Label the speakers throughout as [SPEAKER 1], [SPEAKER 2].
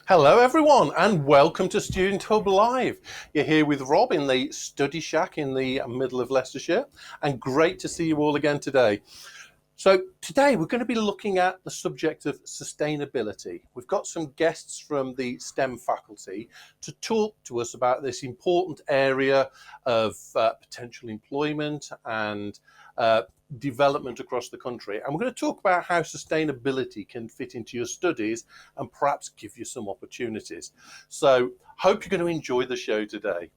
[SPEAKER 1] Hello everyone and welcome to Student Hub Live. You're here with Rob in the study shack in the middle of Leicestershire, and great to see you all again today. So today we're going to be looking at the subject of sustainability. We've got some guests from the STEM faculty to talk to us about this important area of potential employment and development across the country. And we're going to talk about how sustainability can fit into your studies and perhaps give you some opportunities. So hope you're going to enjoy the show today.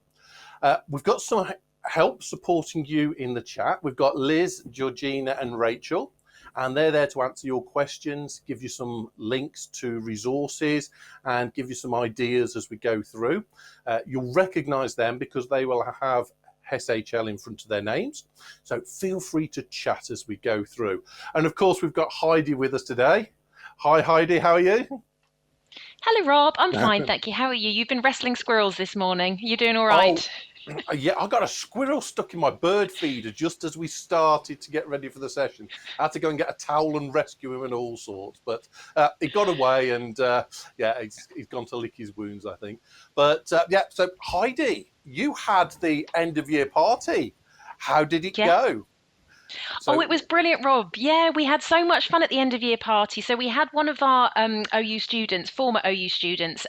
[SPEAKER 1] We've got some help supporting you in the chat. We've got Liz, Georgina and Rachel, and they're there to answer your questions, give you some links to resources and give you some ideas as we go through. You'll recognise them because they will have SHL in front of their names. So feel free to chat as we go through. And of course, we've got Heidi with us today. Hi, Heidi, how are you?
[SPEAKER 2] Hello, Rob. I'm fine, thank you. How are you? You've been wrestling squirrels this morning. You doing all right?
[SPEAKER 1] Yeah, I got a squirrel stuck in my bird feeder just as we started to get ready for the session. I had to go and get a towel and rescue him and all sorts, but he got away and yeah, he's gone to lick his wounds, I think. But yeah, so Heidi, you had the end of year party. How did it
[SPEAKER 2] Yeah.
[SPEAKER 1] go?
[SPEAKER 2] Oh,
[SPEAKER 1] So,
[SPEAKER 2] it was brilliant, Rob. Yeah, we had so much fun at the end of year party. So we had one of our OU students, former OU students,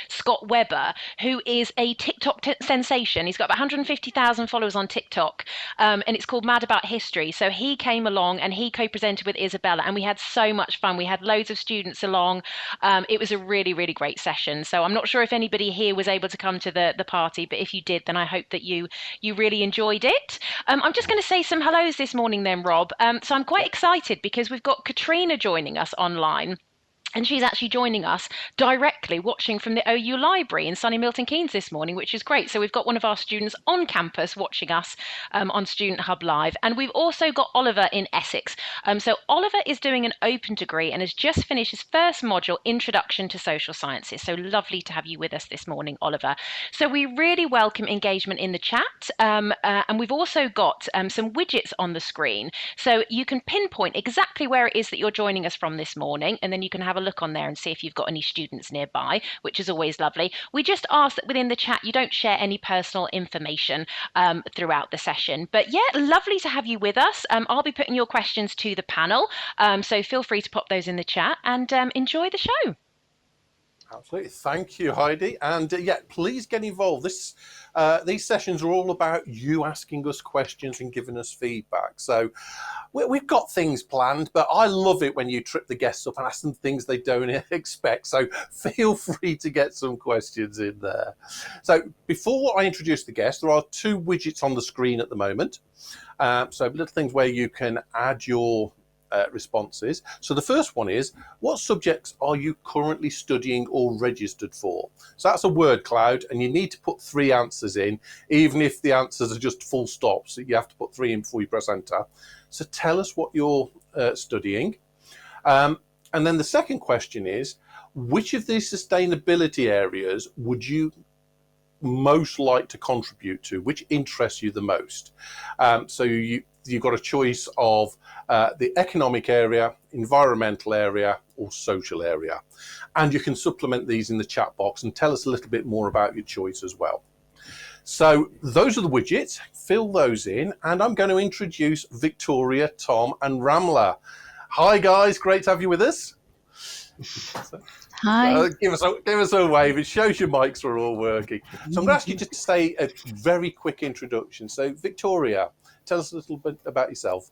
[SPEAKER 2] Scott Webber, who is a TikTok sensation. He's got about 150,000 followers on TikTok, and it's called Mad About History. So he came along and he co-presented with Isabella, and we had so much fun. We had loads of students along. It was a really, really great session. So I'm not sure if anybody here was able to come to the party, but if you did, then I hope that you really enjoyed it. I'm just going to say some hellos this morning then, Rob. So I'm quite
[SPEAKER 1] yeah.
[SPEAKER 2] excited because we've got Katrina joining us online. And she's actually joining us directly watching from the OU library in sunny Milton Keynes this morning, which is great. So we've got one of our students on campus watching us on Student Hub Live. And we've also got Oliver in Essex. So Oliver is doing an open degree and has just finished his first module, Introduction to Social Sciences. So lovely to have you with us this morning, Oliver. So we really welcome engagement in the chat. And we've also got some widgets on the screen. So you can pinpoint exactly where it is that you're joining us from this morning, and then you can have a look on there and see if you've got any students nearby, which is always lovely. We just ask that within the chat you don't share any personal information throughout the session. But yeah, lovely to have you with us. I'll be putting your questions to the panel, so feel free to pop those in the chat and enjoy the show.
[SPEAKER 1] Absolutely. Thank you, Heidi. And yeah, please get involved. These sessions are all about you asking us questions and giving us feedback. So we've got things planned, but I love it when you trip the guests up and ask them things they don't expect. So feel free to get some questions in there. So before I introduce the guests, there are two widgets on the screen at the moment. So little things where you can add your responses. So the first one is, what subjects are you currently studying or registered for? So that's a word cloud, and you need to put 3 answers in, even if the answers are just full stops. So you have to put 3 in before you press enter. So tell us what you're studying. And then the second question is, which of these sustainability areas would you most like to contribute to? Which interests you the most? So you've got a choice of the economic area, environmental area, or social area. And you can supplement these in the chat box and tell us a little bit more about your choice as well. So those are the widgets, fill those in, and I'm going to introduce Victoria, Tom, and Ramla. Hi guys, great to have you with us.
[SPEAKER 3] Hi.
[SPEAKER 1] Give us a wave. It shows your mics are all working. So I'm going to ask you just to say a very quick introduction. So Victoria, tell us a little bit about yourself.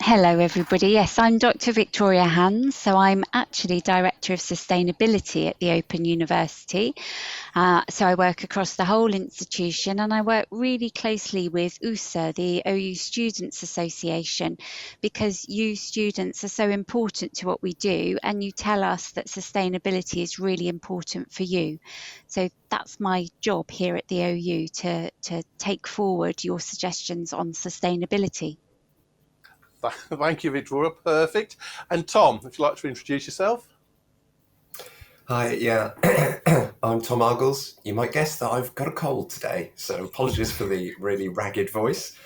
[SPEAKER 3] Hello, everybody. Yes, I'm Dr. Victoria Hans. So I'm actually Director of Sustainability at the Open University. So I work across the whole institution, and I work really closely with USA, the OU Students Association, because you students are so important to what we do, and you tell us that sustainability is really important for you. So that's my job here at the OU, to take forward your suggestions on sustainability.
[SPEAKER 1] Thank you, Victoria. Perfect. And Tom, would you like to introduce yourself?
[SPEAKER 4] Hi, yeah, I'm Tom Argles. You might guess that I've got a cold today, so apologies for the really ragged voice.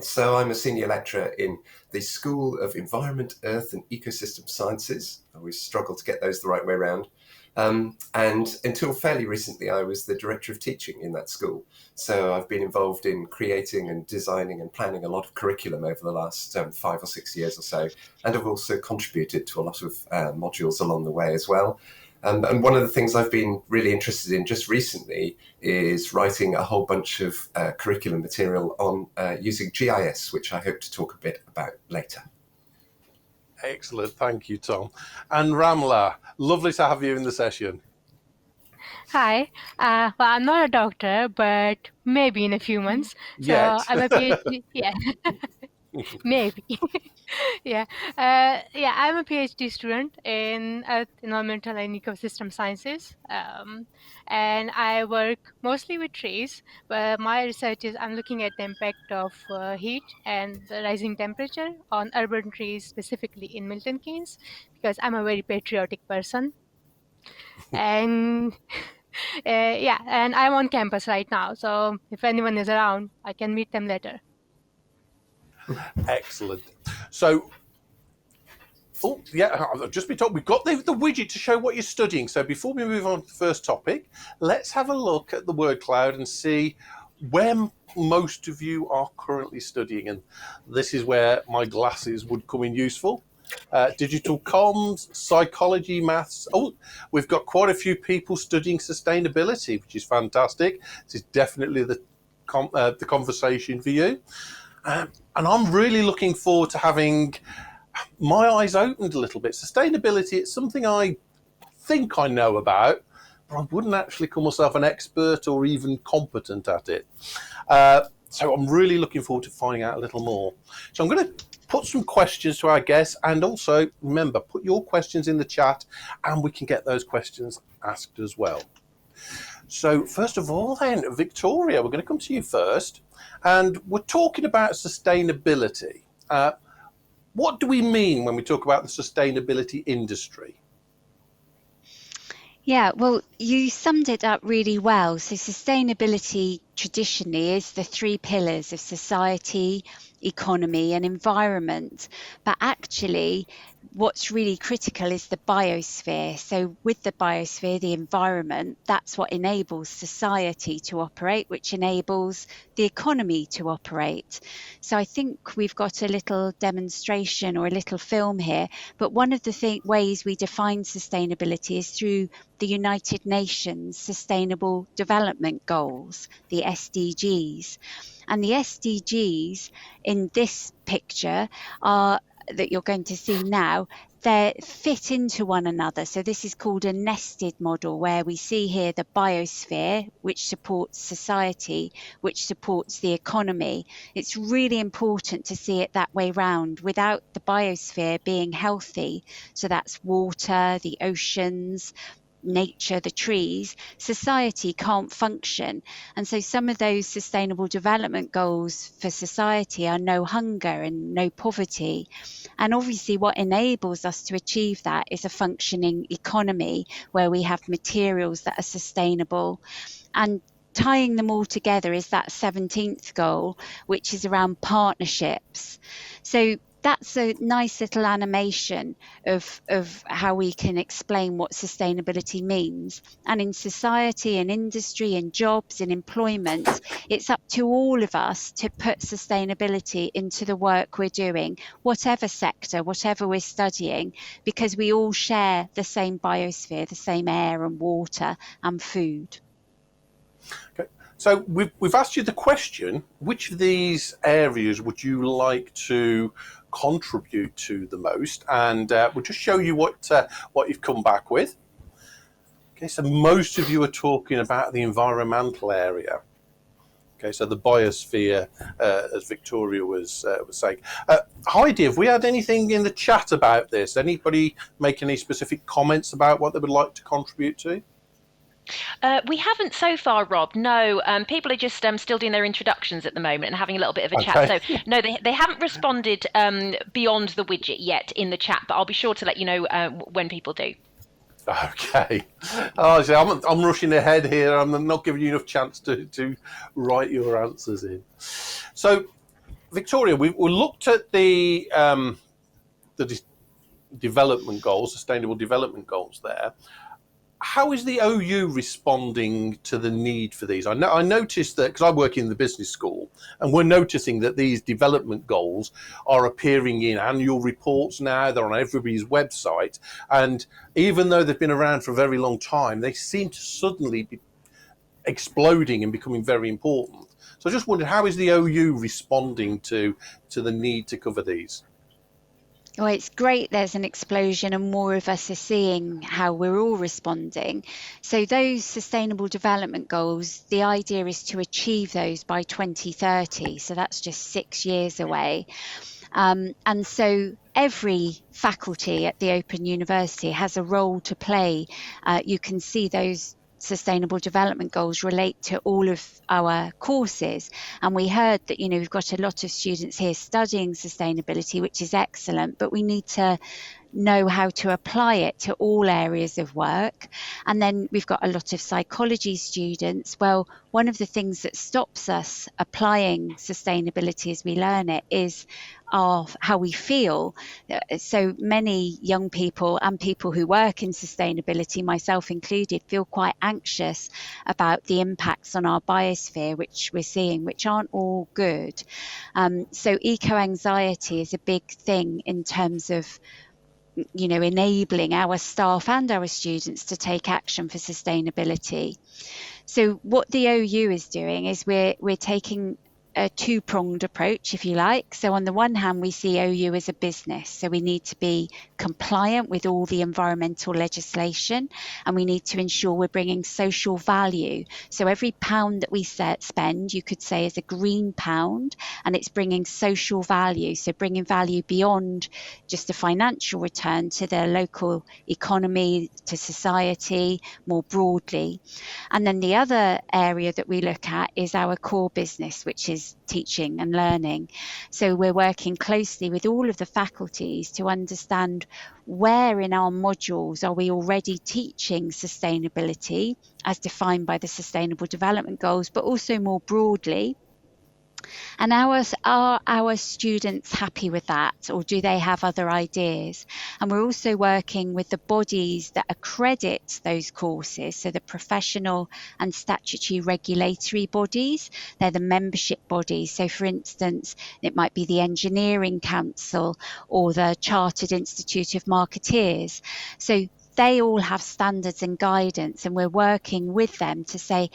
[SPEAKER 4] So I'm a senior lecturer in the School of Environment, Earth and Ecosystem Sciences. I always struggle to get those the right way around. And until fairly recently, I was the director of teaching in that school. So I've been involved in creating and designing and planning a lot of curriculum over the last 5 or 6 years or so. And I've also contributed to a lot of modules along the way as well. And one of the things I've been really interested in just recently is writing a whole bunch of curriculum material on using GIS, which I hope to talk a bit about later.
[SPEAKER 1] Excellent. Thank you, Tom. And Ramla, lovely to have you in the session.
[SPEAKER 5] Hi. Well, I'm not a doctor, but maybe in a few months. So
[SPEAKER 1] Yet.
[SPEAKER 5] I'm a PhD. Yeah, maybe. Yeah. Yeah, I'm a PhD student in Earth, Environmental, and Ecosystem Sciences. And I work mostly with trees, but my research is I'm looking at the impact of heat and the rising temperature on urban trees, specifically in Milton Keynes, because I'm a very patriotic person. And yeah, and I'm on campus right now. So if anyone is around, I can meet them later.
[SPEAKER 1] Excellent. So, oh, yeah, I've just been told we've got the widget to show what you're studying. So before we move on to the first topic, let's have a look at the word cloud and see where most of you are currently studying. And this is where my glasses would come in useful. Digital comms, psychology, maths. Oh, we've got quite a few people studying sustainability, which is fantastic. This is definitely the conversation for you. And I'm really looking forward to having my eyes opened a little bit. Sustainability, it's something I think I know about, but I wouldn't actually call myself an expert or even competent at it. So I'm really looking forward to finding out a little more. So I'm going to put some questions to our guests, and also remember, put your questions in the chat and we can get those questions asked as well. So first of all then, Victoria, we're going to come to you first, and we're talking about sustainability. What do we mean when we talk about the sustainability industry?
[SPEAKER 3] Yeah, well, you summed it up really well. So sustainability traditionally is the 3 pillars of society, economy and environment. But actually, what's really critical is the biosphere. So with the biosphere, the environment, that's what enables society to operate, which enables the economy to operate. So I think we've got a little demonstration or a little film here, but one of the ways we define sustainability is through the United Nations Sustainable Development Goals, the SDGs. And the SDGs in this picture are that you're going to see now, they fit into one another. So this is called a nested model, where we see here the biosphere, which supports society, which supports the economy. It's really important to see it that way round. Without the biosphere being healthy, so that's water, the oceans, nature, the trees, society can't function. And so some of those sustainable development goals for society are no hunger and no poverty. And obviously what enables us to achieve that is a functioning economy where we have materials that are sustainable. And tying them all together is that 17th goal, which is around partnerships. So that's a nice little animation of how we can explain what sustainability means. And in society and industry and jobs and employment, it's up to all of us to put sustainability into the work we're doing, whatever sector, whatever we're studying, because we all share the same biosphere, the same air and water and food.
[SPEAKER 1] Okay. So we've asked you the question, which of these areas would you like to contribute to the most? And we'll just show you what you've come back with. Okay, so most of you are talking about the environmental area. Okay, so the biosphere, as Victoria was saying. Heidi, have we had anything in the chat about this? Anybody make any specific comments about what they would like to contribute to?
[SPEAKER 2] We haven't so far, Rob. No, people are just still doing their introductions at the moment and having a little bit of a chat. So no, they haven't responded beyond the widget yet in the chat, but I'll be sure to let you know when people do.
[SPEAKER 1] Okay. Oh, so I'm rushing ahead here. I'm not giving you enough chance to write your answers in. So, Victoria, we looked at the development goals, sustainable development goals there. how is the OU responding to the need for these? I noticed that, because I work in the business school, and we're noticing that these development goals are appearing in annual reports now. They're on everybody's website. And even though they've been around for a very long time, they seem to suddenly be exploding and becoming very important. So I just wondered, how is the OU responding to the need to cover these?
[SPEAKER 3] Well, it's great there's an explosion and more of us are seeing how we're all responding. So those sustainable development goals, the idea is to achieve those by 2030. So that's just 6 years away. And so every faculty at the Open University has a role to play. You can see those sustainable development goals relate to all of our courses, and we heard that we've got a lot of students here studying sustainability, which is excellent, but we need to know how to apply it to all areas of work. And then we've got a lot of psychology students. Well, one of the things that stops us applying sustainability as we learn it is how we feel. So many young people and people who work in sustainability, myself included, feel quite anxious about the impacts on our biosphere, which we're seeing, which aren't all good. So eco-anxiety is a big thing in terms of enabling our staff and our students to take action for sustainability. So what the OU is doing is we're taking a two-pronged approach, if you like. So on the one hand, we see OU as a business. So we need to be compliant with all the environmental legislation, and we need to ensure we're bringing social value. So every pound that we spend, you could say, is a green pound, and it's bringing social value. So bringing value beyond just a financial return to the local economy, to society more broadly. And then the other area that we look at is our core business, which is teaching and learning. So we're working closely with all of the faculties to understand where in our modules are we already teaching sustainability as defined by the Sustainable Development Goals, but also more broadly. And are our students happy with that, or do they have other ideas? And we're also working with the bodies that accredit those courses, so the professional and statutory regulatory bodies. They're the membership bodies. So for instance, it might be the Engineering Council or the Chartered Institute of Marketeers. So they all have standards and guidance, and we're working with them to say,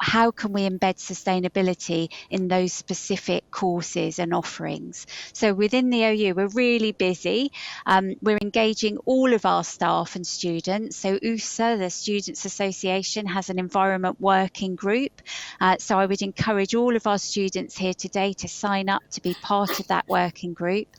[SPEAKER 3] how can we embed sustainability in those specific courses and offerings? So within the OU, we're really busy. We're engaging all of our staff and students. So USA, the Students Association, has an environment working group. So I would encourage all of our students here today to sign up to be part of that working group.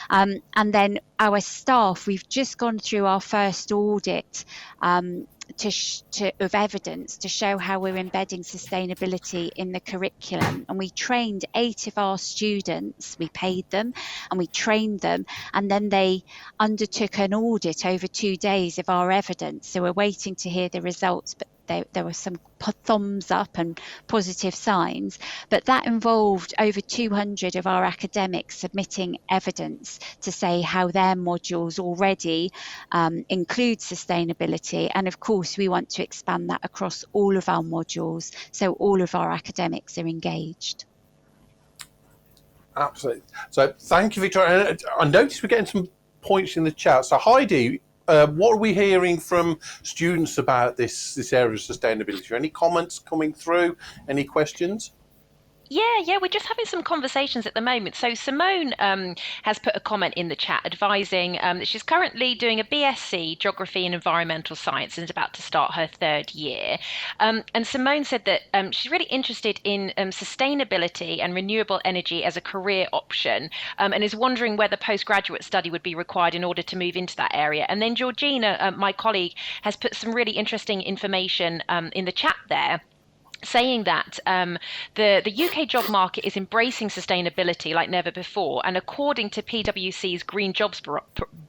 [SPEAKER 3] And then our staff, we've just gone through our first audit of evidence to show how we're embedding sustainability in the curriculum. And we trained 8 of our students, we paid them and we trained them, and then they undertook an audit over 2 days of our evidence. So we're waiting to hear the results, but there were some thumbs up and positive signs, but that involved over 200 of our academics submitting evidence to say how their modules already include sustainability. And of course, we want to expand that across all of our modules, so all of our academics are engaged.
[SPEAKER 1] Absolutely. So thank you, Victoria. I noticed we're getting some points in the chat. So Heidi, what are we hearing from students about this area of sustainability? Any comments coming through? Any questions?
[SPEAKER 2] Yeah, we're just having some conversations at the moment. So Simone has put a comment in the chat advising that she's currently doing a BSc Geography and Environmental Science and is about to start her 3rd year. And Simone said that she's really interested in sustainability and renewable energy as a career option, and is wondering whether postgraduate study would be required in order to move into that area. And then Georgina, my colleague, has put some really interesting information in the chat there. saying that the UK job market is embracing sustainability like never before. And according to PwC's Green Jobs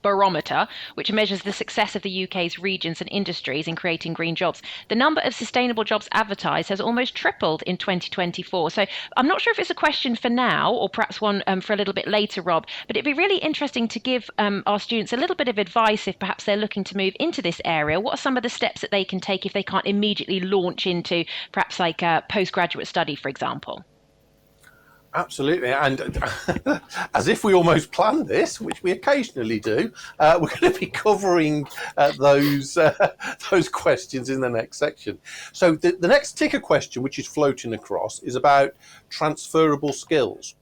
[SPEAKER 2] Barometer, which measures the success of the UK's regions and industries in creating green jobs, the number of sustainable jobs advertised has almost tripled in 2024. So I'm not sure if it's a question for now or perhaps one for a little bit later, Rob, but it'd be really interesting to give our students a little bit of advice if perhaps they're looking to move into this area. What are some of the steps that they can take if they can't immediately launch into perhaps like a postgraduate study, for example?
[SPEAKER 1] Absolutely, and as if we almost planned this, which we occasionally do, we're going to be covering those questions in the next section. So the next ticker question, which is floating across, is about transferable skills.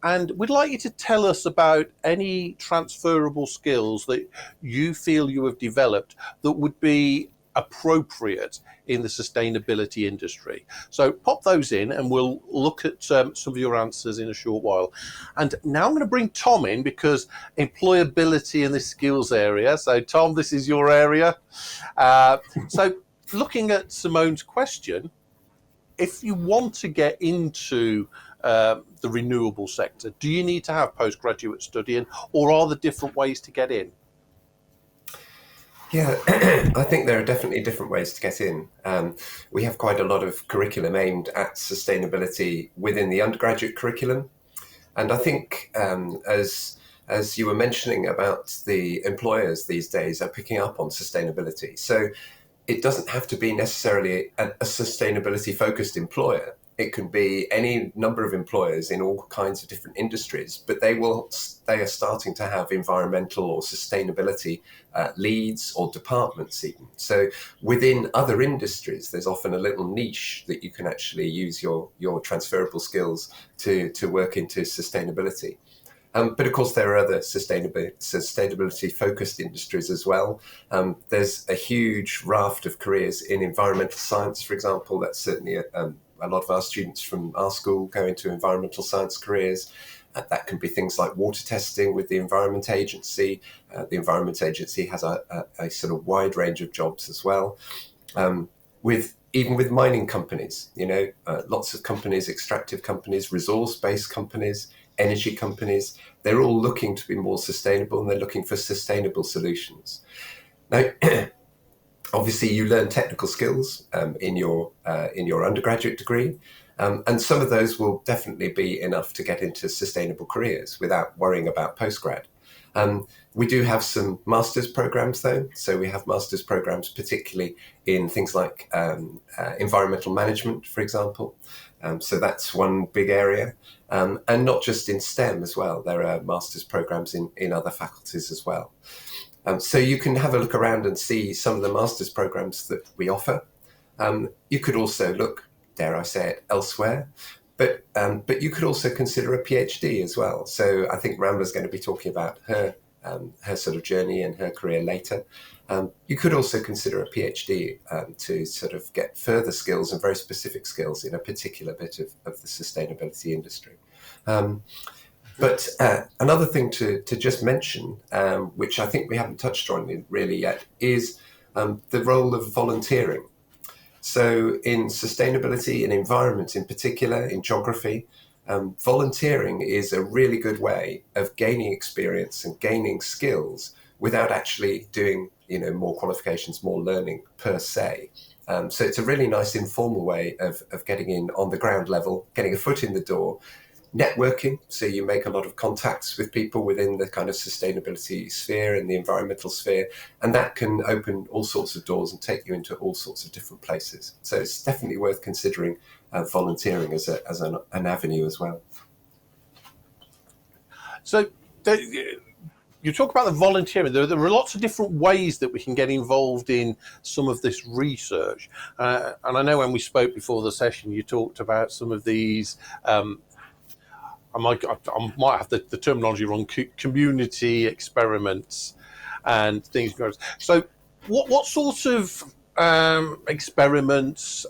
[SPEAKER 1] And we'd like you to tell us about any transferable skills that you feel you have developed that would be appropriate in the sustainability industry. So pop those in and we'll look at some of your answers in a short while. And now I'm going to bring Tom in because employability in the skills area. So Tom, this is your area. So looking at Simone's question, if you want to get into the renewable sector, do you need to have postgraduate studying, or are there different ways to get in?
[SPEAKER 4] Yeah, I think there are definitely different ways to get in. We have quite a lot of curriculum aimed at sustainability within the undergraduate curriculum. And I think as you were mentioning about the employers these days are picking up on sustainability. So it doesn't have to be necessarily a sustainability focused employer. It can be any number of employers in all kinds of different industries, but they are starting to have environmental or sustainability leads or departments even. So within other industries, there's often a little niche that you can actually use your transferable skills to work into sustainability. But of course, there are other sustainability-focused industries as well. There's a huge raft of careers in environmental science, for example. That's certainly a lot of our students from our school go into environmental science careers. That can be things like water testing with the Environment Agency. The Environment Agency has a sort of wide range of jobs as well. Even with mining companies, lots of companies, extractive companies, resource-based companies, energy companies, they're all looking to be more sustainable and they're looking for sustainable solutions. Now, obviously, you learn technical skills in your undergraduate degree, and some of those will definitely be enough to get into sustainable careers without worrying about postgrad. We do have some master's programs though, so we have master's programs particularly in things like environmental management, for example. So that's one big area, and not just in STEM as well. There are master's programs in other faculties as well. So you can have a look around and see some of the master's programs that we offer. You could also look, dare I say it, elsewhere, but you could also consider a PhD as well. So I think Ramla's going to be talking about her sort of journey and her career later. You could also consider a PhD to sort of get further skills and very specific skills in a particular bit of the sustainability industry. But another thing to just mention, which I think we haven't touched on really yet, is the role of volunteering. So in sustainability, in environment in particular, in geography, volunteering is a really good way of gaining experience and gaining skills without actually doing more qualifications, more learning per se. So it's a really nice informal way of getting in on the ground level, getting a foot in the door, networking. So you make a lot of contacts with people within the kind of sustainability sphere and the environmental sphere, and that can open all sorts of doors and take you into all sorts of different places. So it's definitely worth considering volunteering as an avenue as well.
[SPEAKER 1] So you talk about the volunteering. There are lots of different ways that we can get involved in some of this research. And I know when we spoke before the session, you talked about some of these, I might have the terminology wrong, community experiments and things. So what sort of experiments,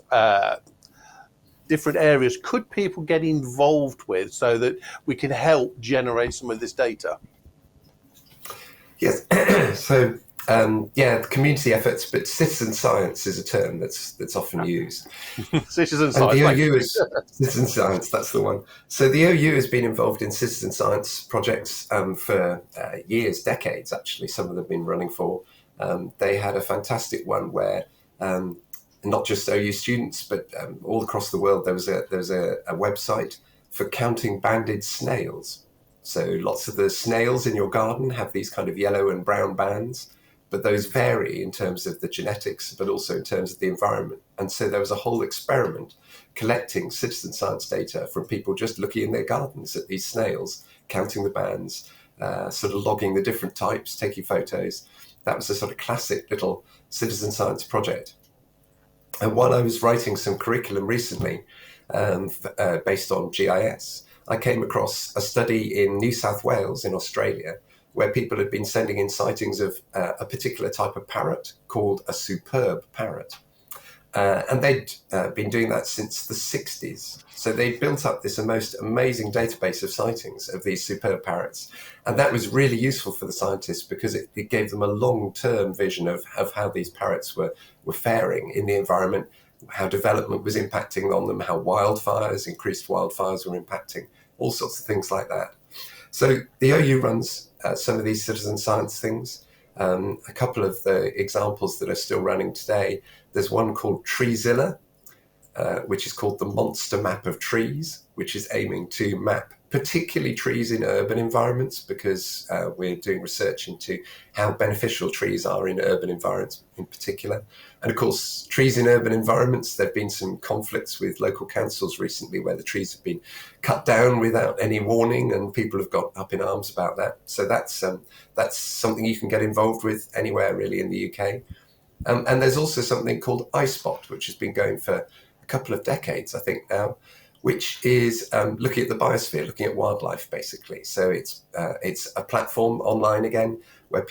[SPEAKER 1] different areas could people get involved with so that we can help generate some of this data?
[SPEAKER 4] Yes, so Yeah, community efforts, but citizen science is a term that's often used.
[SPEAKER 1] Citizen
[SPEAKER 4] And
[SPEAKER 1] science.
[SPEAKER 4] the
[SPEAKER 1] Thank
[SPEAKER 4] OU
[SPEAKER 1] you.
[SPEAKER 4] is citizen science. That's the one. So the OU has been involved in citizen science projects for years, decades. Actually, some of them have been running for. They had a fantastic one where not just OU students, but all across the world, there was a website for counting banded snails. So lots of the snails in your garden have these kind of yellow and brown bands, but those vary in terms of the genetics, but also in terms of the environment. And so there was a whole experiment collecting citizen science data from people just looking in their gardens at these snails, counting the bands, sort of logging the different types, taking photos. That was a sort of classic little citizen science project. And while I was writing some curriculum recently based on GIS, I came across a study in New South Wales in Australia where people had been sending in sightings of a particular type of parrot called a superb parrot. And they'd been doing that since the 60s. So they built up this most amazing database of sightings of these superb parrots. And that was really useful for the scientists because it gave them a long-term vision of how these parrots were faring in the environment, how development was impacting on them, how increased wildfires were impacting, all sorts of things like that. So the OU runs some of these citizen science things. A couple of the examples that are still running today. There's one called Treezilla, which is called the Monster Map of Trees, which is aiming to map particularly trees in urban environments because we're doing research into how beneficial trees are in urban environments in particular. And of course, trees in urban environments, there have been some conflicts with local councils recently where the trees have been cut down without any warning and people have got up in arms about that. So that's something you can get involved with anywhere really in the UK. And there's also something called iSpot, which has been going for a couple of decades, I think now, which is looking at the biosphere, looking at wildlife, basically. So it's a platform online again where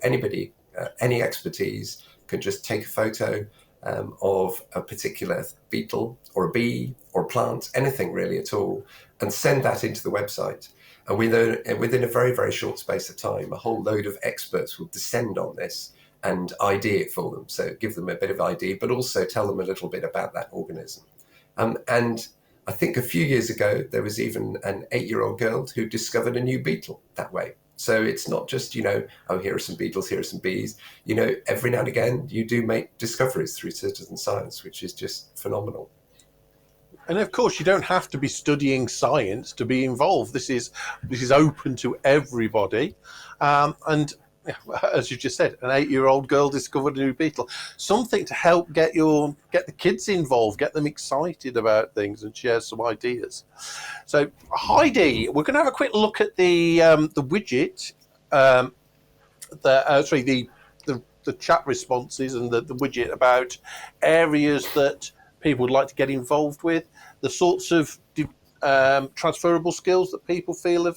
[SPEAKER 4] anybody, any expertise can just take a photo of a particular beetle or a bee or a plant, anything really at all, and send that into the website. And within a very, very short space of time, a whole load of experts will descend on this and ID it for them. So give them a bit of ID, but also tell them a little bit about that organism. And I think a few years ago, there was even an 8-year-old girl who discovered a new beetle that way. So it's not just, here are some beetles, here are some bees. Every now and again, you do make discoveries through citizen science, which is just phenomenal.
[SPEAKER 1] And of course, you don't have to be studying science to be involved. This is open to everybody. And as you just said, an 8-year-old girl discovered a new beetle. Something to help get the kids involved, get them excited about things, and share some ideas. So, Heidi, we're going to have a quick look at the widget, the chat responses, and the widget about areas that people would like to get involved with, the sorts of transferable skills that people feel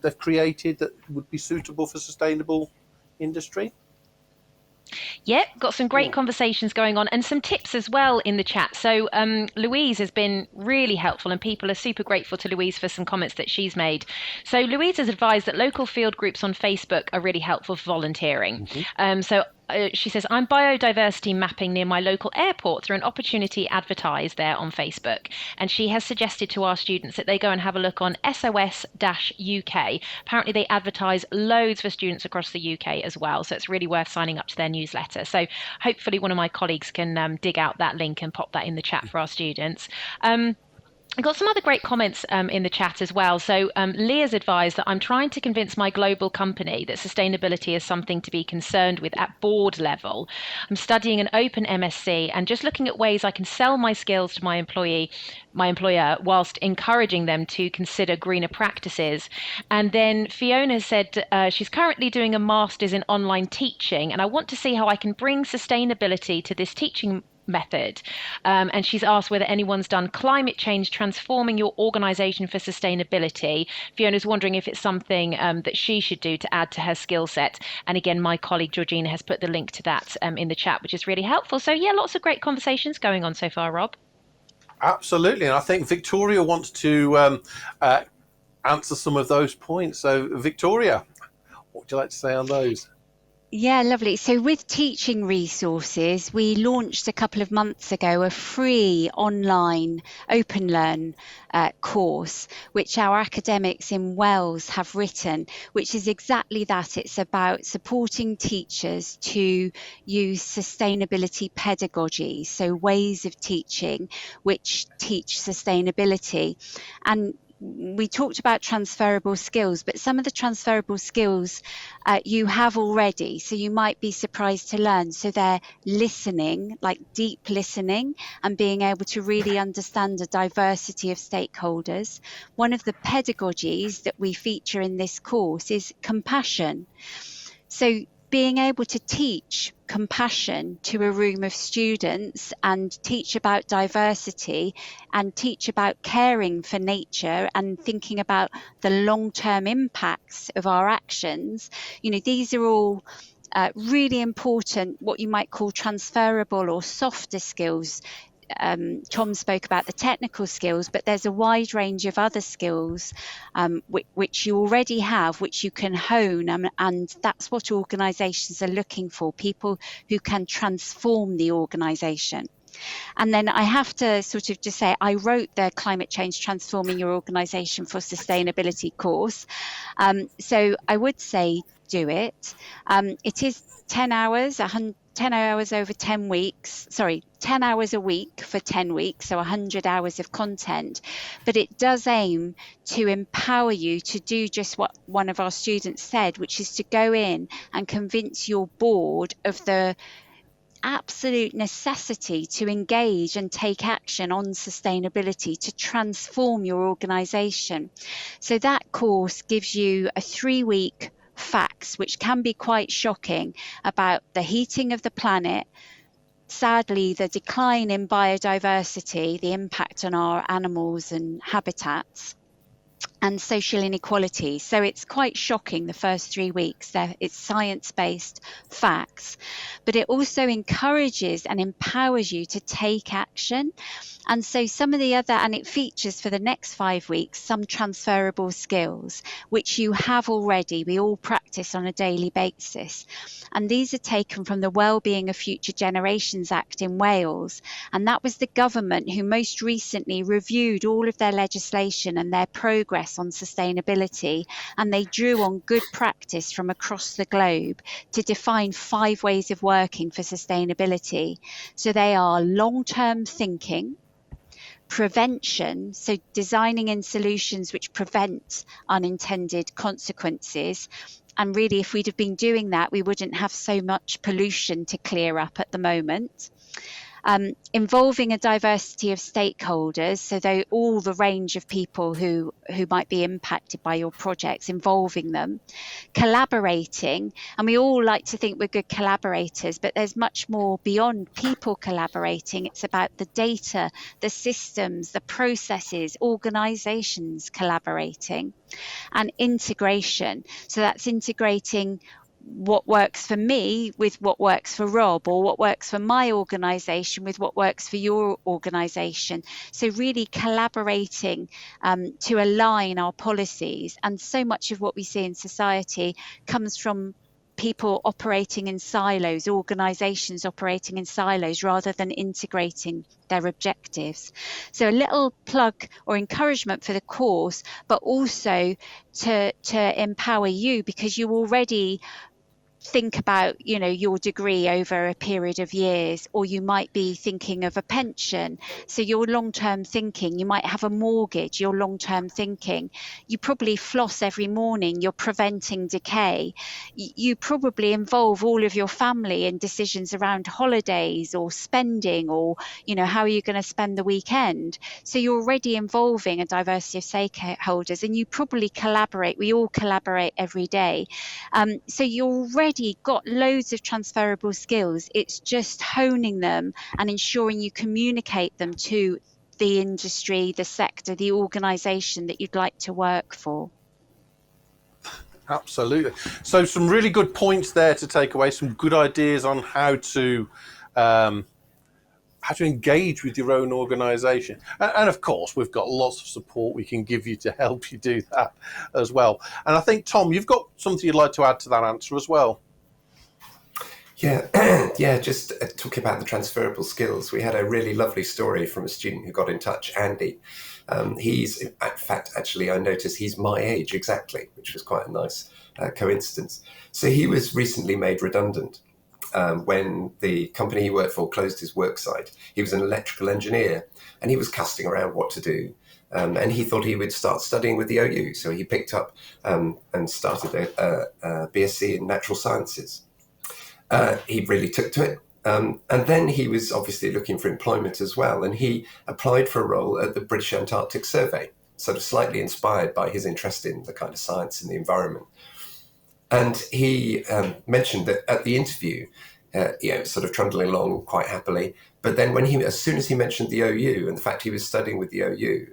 [SPEAKER 1] they've created that would be suitable for sustainable industry.
[SPEAKER 2] Yep, got some great conversations going on and some tips as well in the chat. So Louise has been really helpful and people are super grateful to Louise for some comments that she's made. So Louise has advised that local field groups on Facebook are really helpful for volunteering. She says, I'm biodiversity mapping near my local airport through an opportunity advertised there on Facebook. And she has suggested to our students that they go and have a look on SOS-UK. Apparently they advertise loads for students across the UK as well. So it's really worth signing up to their newsletter. So hopefully one of my colleagues can dig out that link and pop that in the chat for our students. I got some other great comments in the chat as well. So Leah's advised that I'm trying to convince my global company that sustainability is something to be concerned with at board level. I'm studying an open MSc and just looking at ways I can sell my skills to my employer whilst encouraging them to consider greener practices. And then Fiona said she's currently doing a master's in online teaching, and I want to see how I can bring sustainability to this teaching method. And she's asked whether anyone's done climate change transforming your organization for sustainability. Fiona's wondering if it's something that she should do to add to her skill set. And again, my colleague Georgina has put the link to that in the chat, which is really helpful. So yeah, lots of great conversations going on so far, Rob.
[SPEAKER 1] Absolutely. And I think Victoria wants to answer some of those points. So Victoria, what would you like to say on those?
[SPEAKER 3] Yeah, lovely. So with teaching resources, we launched a couple of months ago a free online Open Learn course, which our academics in Wales have written, which is exactly that. It's about supporting teachers to use sustainability pedagogy, so ways of teaching which teach sustainability. And we talked about transferable skills, but some of the transferable skills you have already, so you might be surprised to learn. So they're listening, like deep listening, and being able to really understand a diversity of stakeholders. One of the pedagogies that we feature in this course is compassion. So being able to teach compassion to a room of students and teach about diversity and teach about caring for nature and thinking about the long-term impacts of our actions, these are all really important, what you might call transferable or softer skills. Tom spoke about the technical skills, but there's a wide range of other skills which you already have, which you can hone, and that's what organisations are looking for, people who can transform the organisation. And then I have to sort of just say, I wrote the Climate Change Transforming Your Organisation for Sustainability course. So I would say do it. It is 10 hours, 10 hours over 10 weeks, 10 hours a week for 10 weeks, so 100 hours of content. But it does aim to empower you to do just what one of our students said, which is to go in and convince your board of the absolute necessity to engage and take action on sustainability to transform your organisation. So that course gives you a 3-week facts, which can be quite shocking, about the heating of the planet, sadly the decline in biodiversity, the impact on our animals and habitats, and social inequality. So it's quite shocking, the first 3 weeks. It's science-based facts, but it also encourages and empowers you to take action. And so some of the other, and it features for the next 5 weeks, some transferable skills, which you have already. We all practice on a daily basis. And these are taken from the Wellbeing of Future Generations Act in Wales. And that was the government who most recently reviewed all of their legislation and their progress on sustainability. And they drew on good practice from across the globe to define 5 ways of working for sustainability. So they are long-term thinking, prevention, so designing in solutions which prevent unintended consequences. And really, if we'd have been doing that, we wouldn't have so much pollution to clear up at the moment. Involving a diversity of stakeholders, so all the range of people who might be impacted by your projects, involving them, collaborating, and we all like to think we're good collaborators, but there's much more beyond people collaborating. It's about the data, the systems, the processes, organizations collaborating, and integration. So that's integrating what works for me with what works for Rob, or what works for my organisation with what works for your organisation. So really collaborating to align our policies. And so much of what we see in society comes from people operating in silos, organisations operating in silos, rather than integrating their objectives. So a little plug or encouragement for the course, but also to empower you, because you already think about your degree over a period of years, or you might be thinking of a pension, so your long-term thinking. You might have a mortgage, your long-term thinking. You probably floss every morning, you're preventing decay. You probably involve all of your family in decisions around holidays or spending, or how are you going to spend the weekend. So you're already involving a diversity of stakeholders, and you probably collaborate. We all collaborate every day. So you're already got loads of transferable skills. It's just honing them and ensuring you communicate them to the industry, the sector, the organisation that you'd like to work for.
[SPEAKER 1] Absolutely. So some really good points there to take away, some good ideas on how to engage with your own organisation. And of course, we've got lots of support we can give you to help you do that as well. And I think, Tom, you've got something you'd like to add to that answer as well.
[SPEAKER 4] Yeah, yeah, just talking about the transferable skills, we had a really lovely story from a student who got in touch, Andy. He's, in fact, actually, I noticed he's my age exactly, which was quite a nice coincidence. So he was recently made redundant when the company he worked for closed his work site. He was an electrical engineer and he was casting around what to do. And he thought he would start studying with the OU. So he picked up and started a BSc in natural sciences. He really took to it. And then he was obviously looking for employment as well. And he applied for a role at the British Antarctic Survey, sort of slightly inspired by his interest in the kind of science and the environment. And he mentioned that at the interview, sort of trundling along quite happily. But then as soon as he mentioned the OU and the fact he was studying with the OU,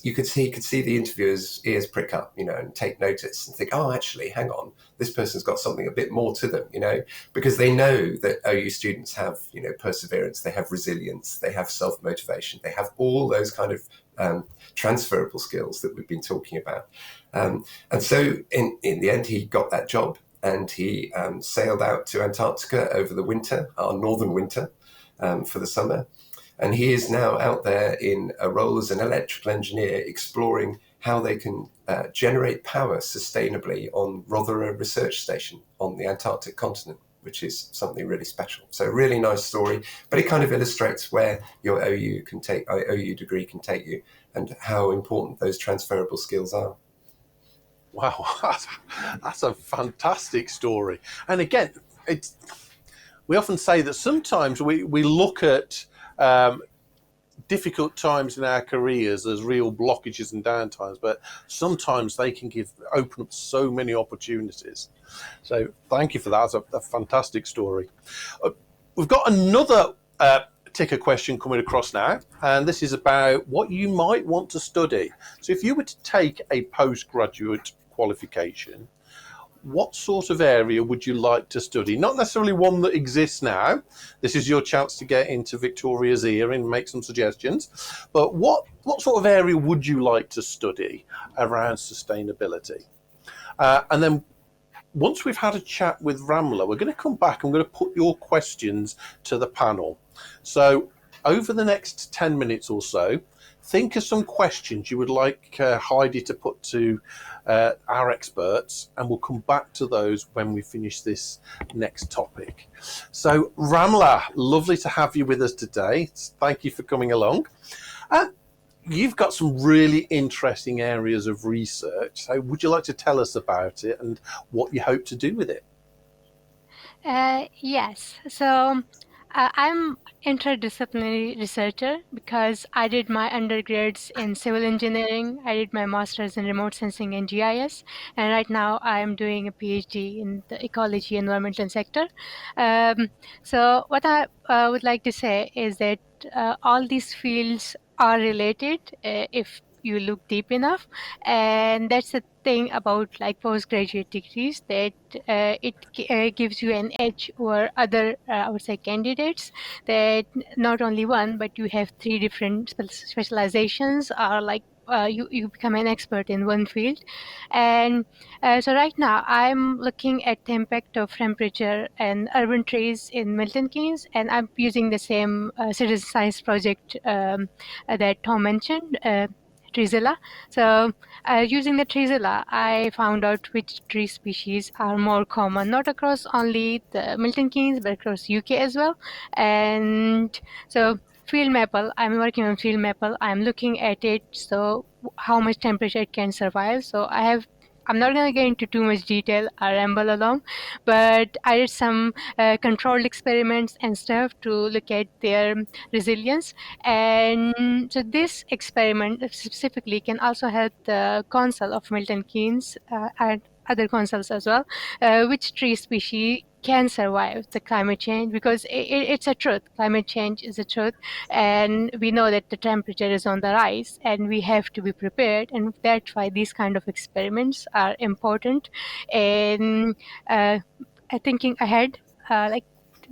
[SPEAKER 4] he could see the interviewer's ears prick up, and take notice and think, oh, actually, hang on, this person's got something a bit more to them, because they know that OU students have, perseverance, they have resilience, they have self-motivation, they have all those kind of transferable skills that we've been talking about. And so in the end, he got that job and he sailed out to Antarctica over the winter, our northern winter, for the summer. And he is now out there in a role as an electrical engineer, exploring how they can generate power sustainably on Rothera Research Station on the Antarctic continent, which is something really special. So really nice story, but it kind of illustrates where your OU degree can take you and how important those transferable skills are.
[SPEAKER 1] Wow, that's a fantastic story. And again, we often say that sometimes we look at difficult times in our careers as real blockages and downtimes, but sometimes they can open up so many opportunities. So thank you for that. That's a fantastic story. We've got another ticker question coming across now, and this is about what you might want to study. So if you were to take a postgraduate qualification, what sort of area would you like to study? Not necessarily one that exists now. This is your chance to get into Victoria's ear and make some suggestions. But what sort of area would you like to study around sustainability? And then once we've had a chat with Ramla, we're going to come back and we're going to put your questions to the panel. So over the next 10 minutes or so, think of some questions you would like Heidi to put to our experts, and we'll come back to those when we finish this next topic. So Ramla, lovely to have you with us today. Thank you for coming along. You've got some really interesting areas of research. So would you like to tell us about it and what you hope to do with it?
[SPEAKER 5] Yes. So I'm interdisciplinary researcher because I did my undergrads in civil engineering. I did my master's in remote sensing and GIS, and right now I am doing a PhD in the ecology, environment, and sector. So what I would like to say is that all these fields are related if you look deep enough, and that's the thing about like postgraduate degrees, that it gives you an edge over other I would say candidates, that not only one but you have three different specializations, are like you become an expert in one field. And so right now I'm looking at the impact of temperature and urban trees in Milton Keynes, and I'm using the same citizen science project that Tom mentioned, Trizilla. So using the Trizilla, I found out which tree species are more common, not across only the Milton Keynes, but across UK as well. And so field maple, I'm working on field maple. I'm looking at it, so how much temperature it can survive. So I'm not going to get into too much detail, I ramble along, but I did some controlled experiments and stuff to look at their resilience. And so this experiment specifically can also help the council of Milton Keynes and other councils as well, which tree species can survive the climate change, because it's a truth. Climate change is a truth, and we know that the temperature is on the rise and we have to be prepared, and that's why these kind of experiments are important. And thinking ahead, like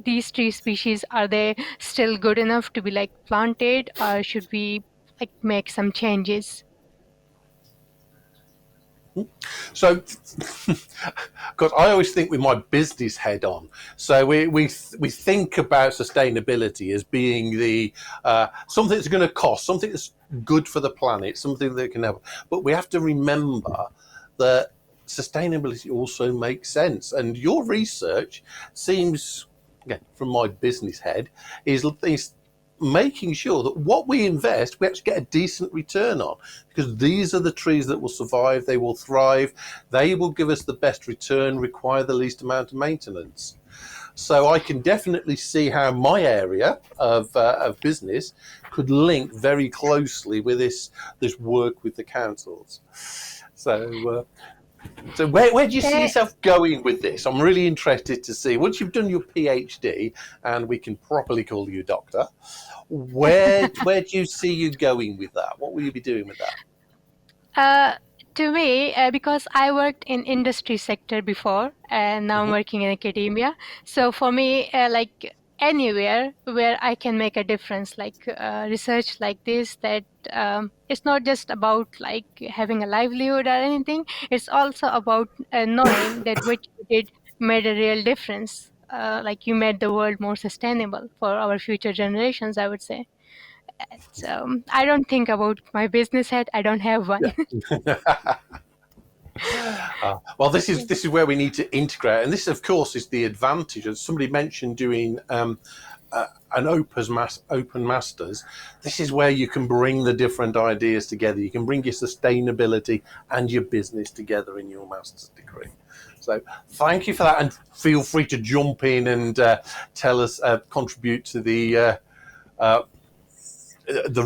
[SPEAKER 5] these tree species, are they still good enough to be like planted, or should we like make some changes?
[SPEAKER 1] So, because I always think with my business head on, so we think about sustainability as being the something that's going to cost, something that's good for the planet, something that can help. But we have to remember that sustainability also makes sense, and your research seems, again, from my business head, is making sure that what we invest, we actually get a decent return on, because these are the trees that will survive, they will thrive, they will give us the best return, require the least amount of maintenance. So I can definitely see how my area of business could link very closely with this work with the councils. So where do you see
[SPEAKER 5] Uh,
[SPEAKER 1] yourself going with this? I'm really interested to see, once you've done your PhD and we can properly call you doctor, where do you see you going with that? What will you be doing with that?
[SPEAKER 5] Uh, to me, because I worked in industry sector before, and now I'm
[SPEAKER 1] Mhm.
[SPEAKER 5] working in academia. So for me, like anywhere where I can make a difference, like research like this, that it's not just about like having a livelihood or anything. It's also about knowing that what you did made a real difference. Like you made the world more sustainable for our future generations, I would say. So I don't think about my business head. I don't have one.
[SPEAKER 1] Well, this is where we need to integrate, and this, of course, is the advantage. As somebody mentioned, doing an open masters, this is where you can bring the different ideas together. You can bring your sustainability and your business together in your master's degree. So thank you for that, and feel free to jump in and tell us, contribute to the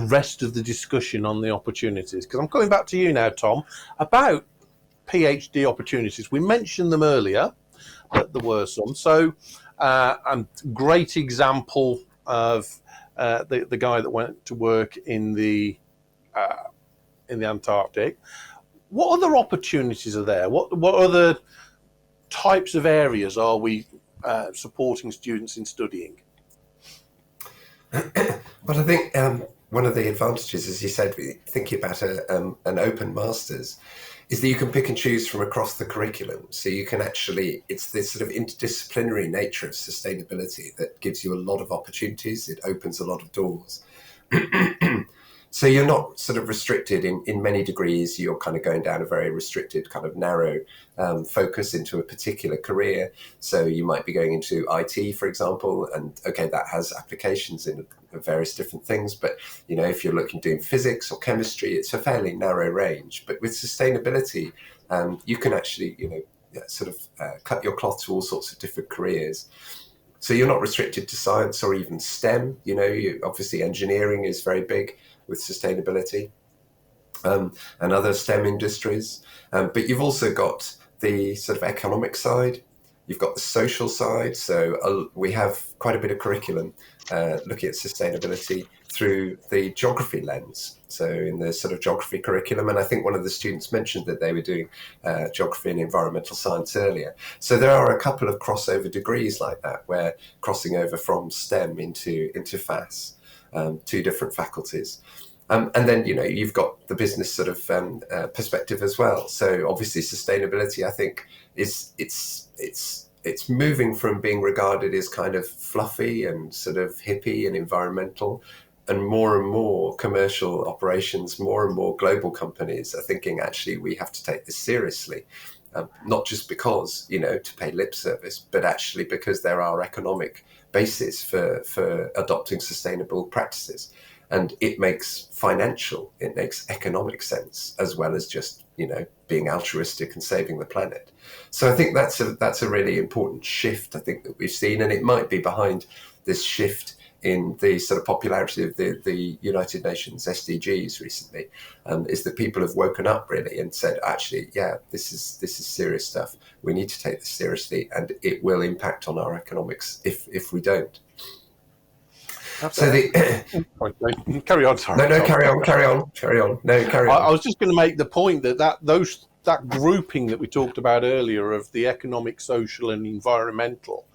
[SPEAKER 1] rest of the discussion on the opportunities. Because I'm coming back to you now, Tom, about PhD opportunities. We mentioned them earlier, that there were some. So, and great example of the guy that went to work in the Antarctic. What other opportunities are there? What other types of areas are we supporting students in studying?
[SPEAKER 4] Well, I think one of the advantages, as you said, thinking about an open master's, is that you can pick and choose from across the curriculum. So you can actually, it's this sort of interdisciplinary nature of sustainability that gives you a lot of opportunities. It opens a lot of doors. So you're not sort of restricted in many degrees. You're kind of going down a very restricted, kind of narrow focus into a particular career. So you might be going into IT, for example, and okay, that has applications in various different things. But you know, if you're looking doing physics or chemistry, it's a fairly narrow range. But with sustainability, you can actually, you know, sort of cut your cloth to all sorts of different careers. So you're not restricted to science or even STEM. You know, obviously engineering is very big with sustainability, and other STEM industries. But you've also got the sort of economic side. You've got the social side. So we have quite a bit of curriculum looking at sustainability through the geography lens. So in the sort of geography curriculum, and I think one of the students mentioned that they were doing geography and environmental science earlier. So there are a couple of crossover degrees like that, where crossing over from STEM into FAS, two different faculties. And then, you know, you've got the business sort of perspective as well. So obviously sustainability, I think, it's moving from being regarded as kind of fluffy and sort of hippie and environmental, and more commercial operations, more and more global companies are thinking, actually, we have to take this seriously. Not just because, you know, to pay lip service, but actually because there are economic bases for adopting sustainable practices. And it makes economic sense, as well as just, you know, being altruistic and saving the planet. So I think that's a really important shift, I think, that we've seen, and it might be behind this shift in the sort of popularity of the United Nations SDGs recently, is that people have woken up really and said, actually, yeah, this is serious stuff. We need to take this seriously, and it will impact on our economics if we don't. So
[SPEAKER 1] Carry on, sorry.
[SPEAKER 4] no,
[SPEAKER 1] Tom.
[SPEAKER 4] carry on. No, carry on.
[SPEAKER 1] I was just going to make the point that grouping that we talked about earlier of the economic, social, and environmental,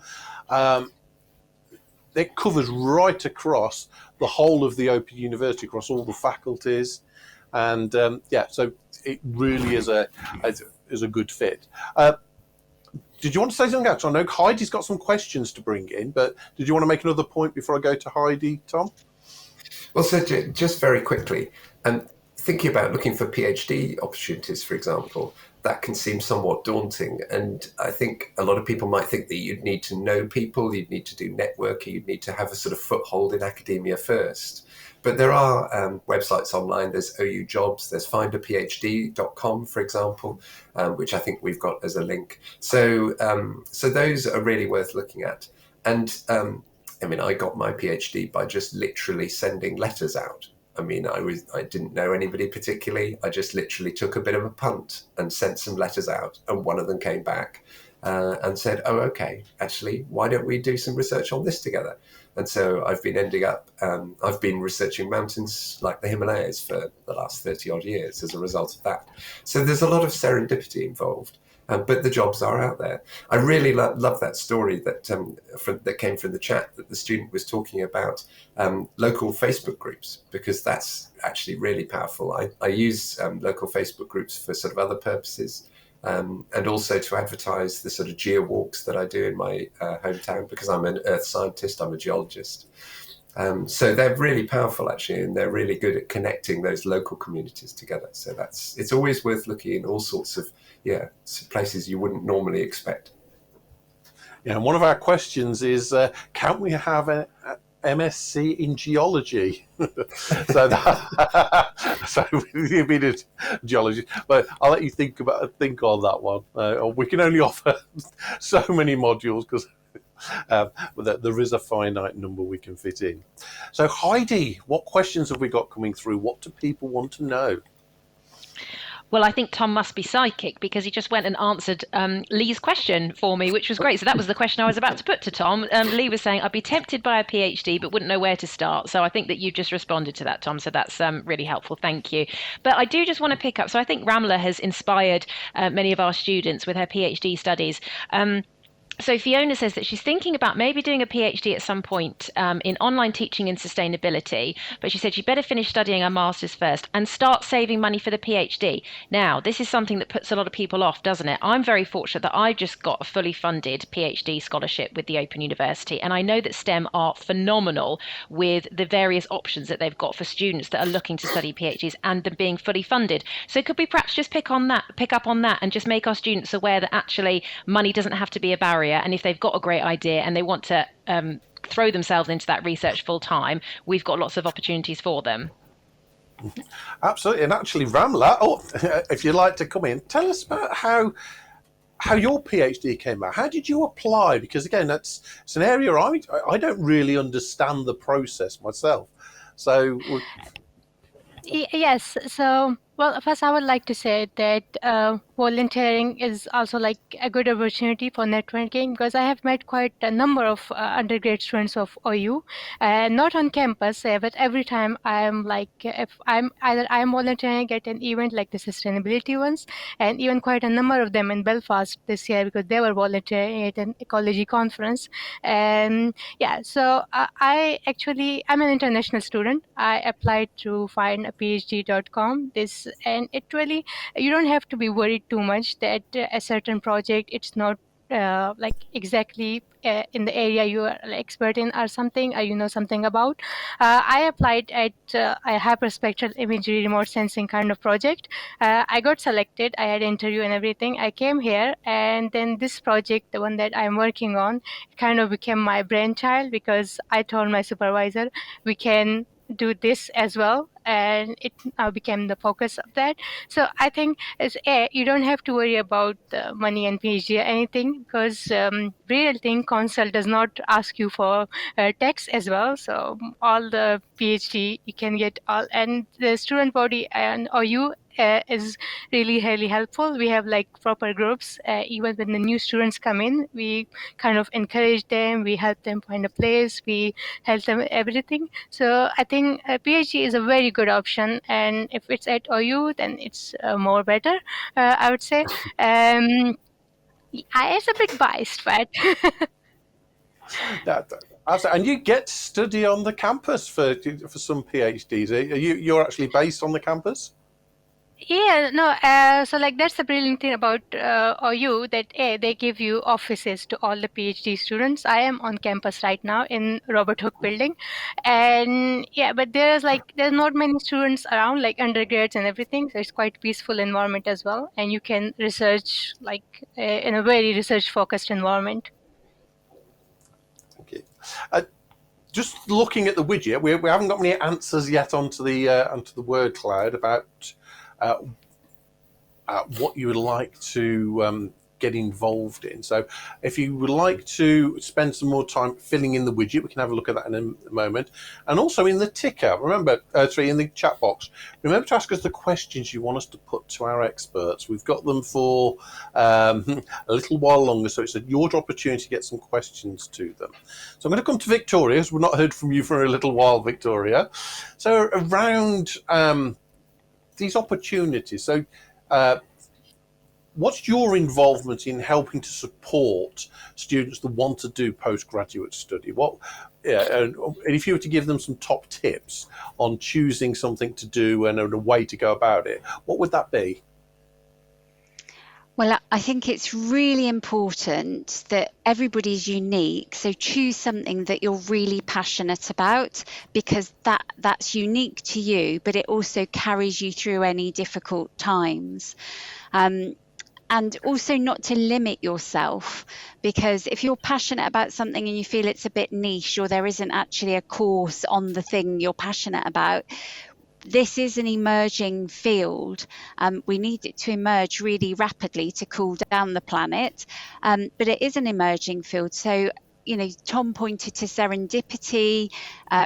[SPEAKER 1] it covers right across the whole of the Open University, across all the faculties. And so it really is a good fit. Did you want to say something else? I know Heidi's got some questions to bring in, but did you want to make another point before I go to Heidi, Tom?
[SPEAKER 4] Well, so just very quickly, thinking about looking for PhD opportunities, for example, that can seem somewhat daunting. And I think a lot of people might think that you'd need to know people, you'd need to do networking, you'd need to have a sort of foothold in academia first. But there are websites online. There's OU Jobs, there's findaphd.com, for example, which I think we've got as a link. So those are really worth looking at. And I got my PhD by just literally sending letters out. I didn't know anybody particularly. I just literally took a bit of a punt and sent some letters out, and one of them came back and said, "Oh, okay, actually, why don't we do some research on this together?" And so I've been researching mountains like the Himalayas for the last 30 odd years as a result of that. So there's a lot of serendipity involved. But the jobs are out there. I really love that story that came from the chat, that the student was talking about local Facebook groups, because that's actually really powerful. I use local Facebook groups for sort of other purposes, and also to advertise the sort of geo walks that I do in my hometown, because I'm an earth scientist, I'm a geologist. So they're really powerful, actually, and they're really good at connecting those local communities together. So it's always worth looking in all sorts of places you wouldn't normally expect.
[SPEAKER 1] Yeah, and one of our questions is, can we have an MSc in geology? So you've been a geologist, but I'll let you think on that one. We can only offer so many modules because there is a finite number we can fit in. So Heidi, what questions have we got coming through? What do people want to know?
[SPEAKER 2] Well, I think Tom must be psychic because he just went and answered Lee's question for me, which was great. So that was the question I was about to put to Tom. Lee was saying, I'd be tempted by a PhD, but wouldn't know where to start. So I think that you just responded to that, Tom. So that's really helpful. Thank you. But I do just want to pick up. So I think Ramla has inspired many of our students with her PhD studies. So Fiona says that she's thinking about maybe doing a PhD at some point in online teaching and sustainability, but she said she'd better finish studying her master's first and start saving money for the PhD. Now, this is something that puts a lot of people off, doesn't it? I'm very fortunate that I just got a fully funded PhD scholarship with the Open University, and I know that STEM are phenomenal with the various options that they've got for students that are looking to study PhDs and them being fully funded. So could we perhaps just pick up on that and just make our students aware that actually money doesn't have to be a barrier? And if they've got a great idea and they want to throw themselves into that research full time, we've got lots of opportunities for them.
[SPEAKER 1] Absolutely. And actually, Ramla, if you'd like to come in, tell us about how your PhD came out. How did you apply? Because again, it's an area I don't really understand the process myself. So
[SPEAKER 5] Yes. So, well, first I would like to say that volunteering is also like a good opportunity for networking, because I have met quite a number of undergrad students of OU, not on campus, but every time I'm like, if I'm volunteering at an event like the sustainability ones, and even quite a number of them in Belfast this year because they were volunteering at an ecology conference. And so I'm an international student. I applied to findaphd.com. And it really, you don't have to be worried too much that a certain project, it's not like exactly in the area you are expert in or something, or you know something about. I applied at a hyperspectral imagery remote sensing kind of project. I got selected. I had an interview and everything. I came here, and then this project, the one that I'm working on, kind of became my brainchild, because I told my supervisor we can do this as well, and it now became the focus of that. So I think you don't have to worry about money and PhD or anything, because real thing Consult does not ask you for tax as well. So all the PhD you can get all, and the student body and OU is really helpful. We have like proper groups. Even when the new students come in, we kind of encourage them, we help them find a place, we help them everything. So I think a PhD is a very good option, and if it's at OU, then it's more better, I would say. It's a bit biased, but
[SPEAKER 1] and you get to study on the campus for some PhDs. You're actually based on the campus?
[SPEAKER 5] Yeah, no, so like that's the brilliant thing about OU, that they give you offices to all the PhD students. I am on campus right now in Robert Hooke building, and yeah, but there's not many students around, like undergrads and everything, so it's quite peaceful environment as well, and you can research in a very research focused environment.
[SPEAKER 1] Thank you. Just looking at the widget, we haven't got any answers yet onto the word cloud about what you would like to get involved in. So if you would like to spend some more time filling in the widget, we can have a look at that in a moment. And also in the ticker, remember, in the chat box, remember to ask us the questions you want us to put to our experts. We've got them for a little while longer, so it's your opportunity to get some questions to them. So I'm going to come to Victoria, because we've not heard from you for a little while, Victoria. So around these opportunities, so what's your involvement in helping to support students that want to do postgraduate study? And if you were to give them some top tips on choosing something to do and a way to go about it, what would that be?
[SPEAKER 3] Well, I think it's really important that everybody's unique. So choose something that you're really passionate about, because that's unique to you, but it also carries you through any difficult times. And also not to limit yourself, because if you're passionate about something and you feel it's a bit niche, or there isn't actually a course on the thing you're passionate about, this is an emerging field. We need it to emerge really rapidly to cool down the planet, but it is an emerging field. So, Tom pointed to serendipity.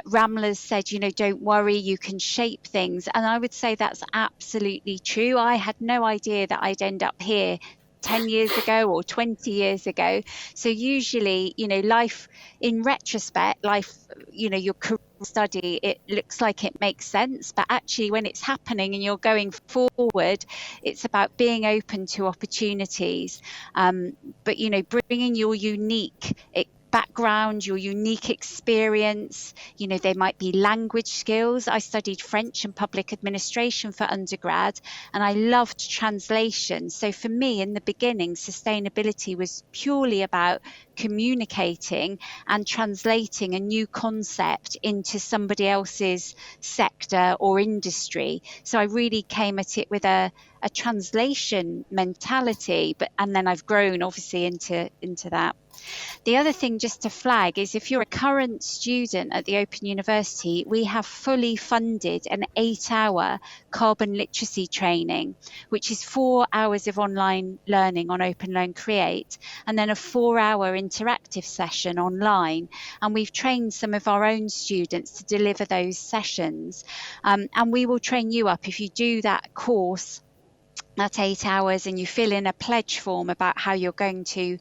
[SPEAKER 3] Ramla's said, don't worry, you can shape things. And I would say that's absolutely true. I had no idea that I'd end up here 10 years ago or 20 years ago. So usually, life, in retrospect, your career study, it looks like it makes sense, but actually when it's happening and you're going forward, it's about being open to opportunities. But bringing your unique background, your unique experience, there might be language skills. I studied French and public administration for undergrad, and I loved translation. So for me, in the beginning, sustainability was purely about communicating and translating a new concept into somebody else's sector or industry. So I really came at it with a translation mentality, and then I've grown obviously into that. The other thing just to flag is, if you're a current student at the Open University, we have fully funded an 8-hour carbon literacy training, which is 4 hours of online learning on Open Learn Create, and then a 4-hour interactive session online. And we've trained some of our own students to deliver those sessions. And we will train you up if you do that course at 8 hours and you fill in a pledge form about how you're going to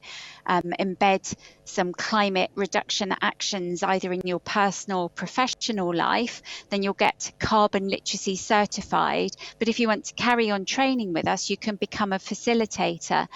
[SPEAKER 3] embed some climate reduction actions either in your personal or professional life, then you'll get carbon literacy certified. But if you want to carry on training with us, you can become a facilitator.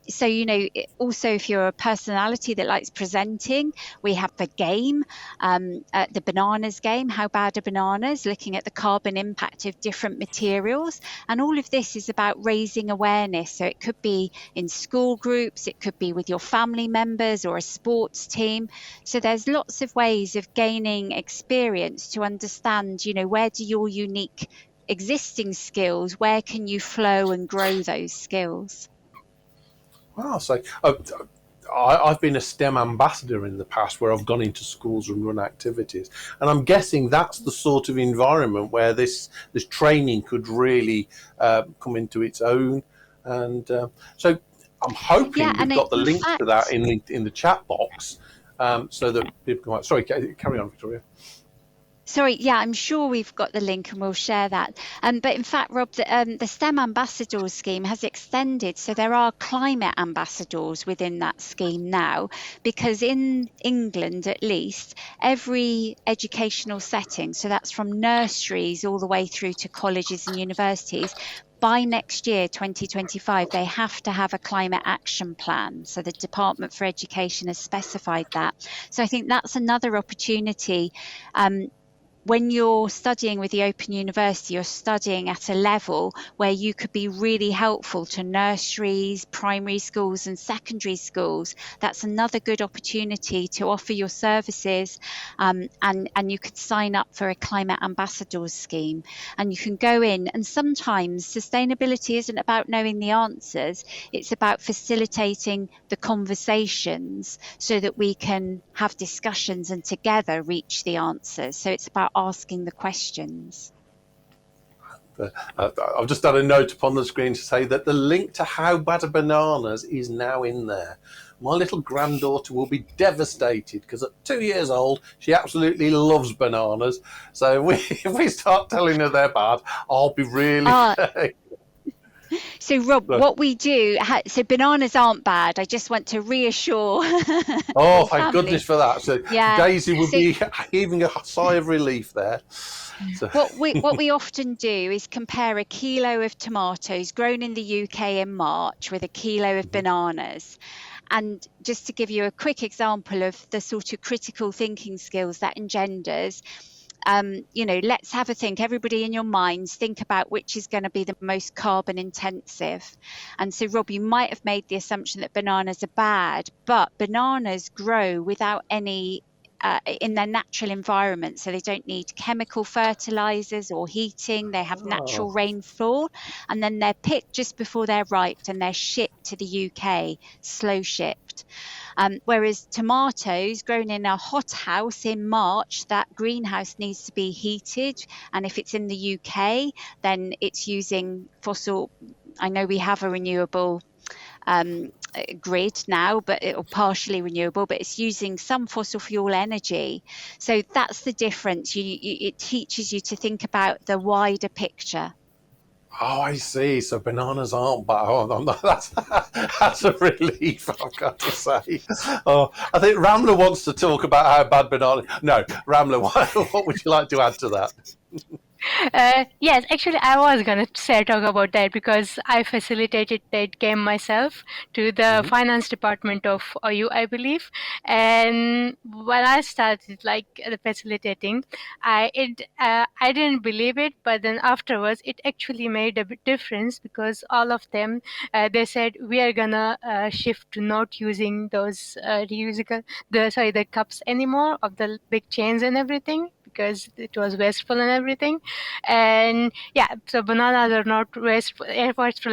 [SPEAKER 3] So, also if you're a personality that likes presenting, we have the game, the bananas game, how bad are bananas, looking at the carbon impact of different materials. And all of this is about raising awareness. So it could be in school groups, it could be with your family members or a sports team. So there's lots of ways of gaining experience to understand, where do your unique existing skills, where can you flow and grow those skills?
[SPEAKER 1] Wow, so I've been a STEM ambassador in the past, where I've gone into schools and run activities, and I'm guessing that's the sort of environment where this training could really come into its own. And so I'm hoping we've got the link to that in the chat box, so that people can. Sorry, carry on, Victoria.
[SPEAKER 3] Sorry, yeah, I'm sure we've got the link and we'll share that. But in fact, Rob, the STEM Ambassadors scheme has extended. So there are climate ambassadors within that scheme now, because in England, at least, every educational setting, so that's from nurseries all the way through to colleges and universities, by next year, 2025, they have to have a climate action plan. So the Department for Education has specified that. So I think that's another opportunity when you're studying with the Open University, you're studying at a level where you could be really helpful to nurseries, primary schools and secondary schools. That's another good opportunity to offer your services, and you could sign up for a climate ambassadors scheme, and you can go in, and sometimes sustainability isn't about knowing the answers, it's about facilitating the conversations so that we can have discussions and together reach the answers. So it's about asking the questions.
[SPEAKER 1] I've just done a note upon the screen to say that the link to How Bad Are Bananas is now in there. My little granddaughter will be devastated because at 2 years old, she absolutely loves bananas. So if we start telling her they're bad, I'll be really...
[SPEAKER 3] So Rob, what we do, so bananas aren't bad. I just want to reassure.
[SPEAKER 1] Oh, thank goodness for that. So yeah. Daisy will be heaving a sigh of relief there. So.
[SPEAKER 3] What we often do is compare a kilo of tomatoes grown in the UK in March with a kilo of bananas. And just to give you a quick example of the sort of critical thinking skills that engenders, let's have a think. Everybody in your minds, think about which is going to be the most carbon intensive. And so, Rob, you might have made the assumption that bananas are bad, but bananas grow without any in their natural environment. So they don't need chemical fertilizers or heating. They have natural rainfall, and then they're picked just before they're ripe and they're shipped to the UK, slow shipped. Whereas tomatoes grown in a hothouse in March, that greenhouse needs to be heated. And if it's in the UK, then it's using fossil. I know we have a renewable grid now, or partially renewable, but it's using some fossil fuel energy. So that's the difference. It teaches you to think about the wider picture.
[SPEAKER 1] Oh, I see. So bananas aren't bad. Oh, that's a relief, I've got to say. Oh, I think Ramla wants to talk about how bad bananas. No, Ramla, what would you like to add to that?
[SPEAKER 5] Yes, actually, I was going to talk about that because I facilitated that game myself to the finance department of OU, I believe. And when I started facilitating, I didn't believe it, but then afterwards, it actually made a big difference because all of them, they said, we are going to shift to not using those the cups anymore of the big chains and everything, because it was wasteful and everything. And yeah, so bananas are not wasteful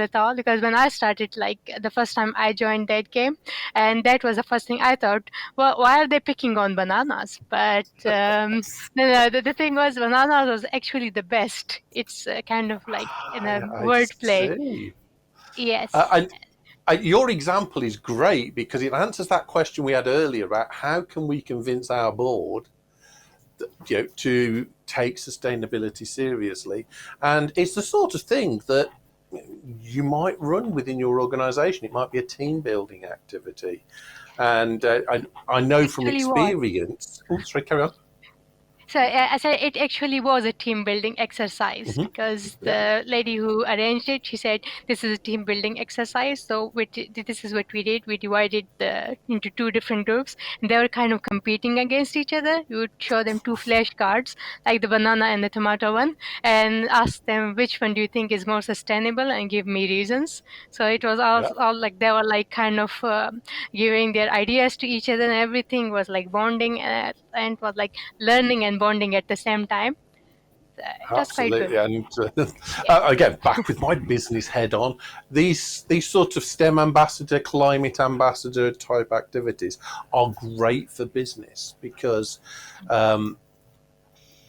[SPEAKER 5] at all, because when I started, the first time I joined that game, and that was the first thing I thought, well, why are they picking on bananas? But no, the thing was, bananas was actually the best. It's kind of like in a wordplay. Yes.
[SPEAKER 1] Your example is great because it answers that question we had earlier about how can we convince our board to take sustainability seriously. And it's the sort of thing that you might run within your organization. It might be a team building activity. And I know from experience... Oh, sorry, carry on.
[SPEAKER 5] So I said it actually was a team building exercise because the lady who arranged it, she said, this is a team building exercise. So this is what we did. We divided into two different groups, and they were kind of competing against each other. You would show them two flashcards, like the banana and the tomato one, and ask them which one do you think is more sustainable and give me reasons. So it was all like they were like kind of giving their ideas to each other, and everything was like bonding and was like learning and bonding at the same time.
[SPEAKER 1] Absolutely. And again, back with my business head on, these sort of STEM ambassador, climate ambassador type activities are great for business because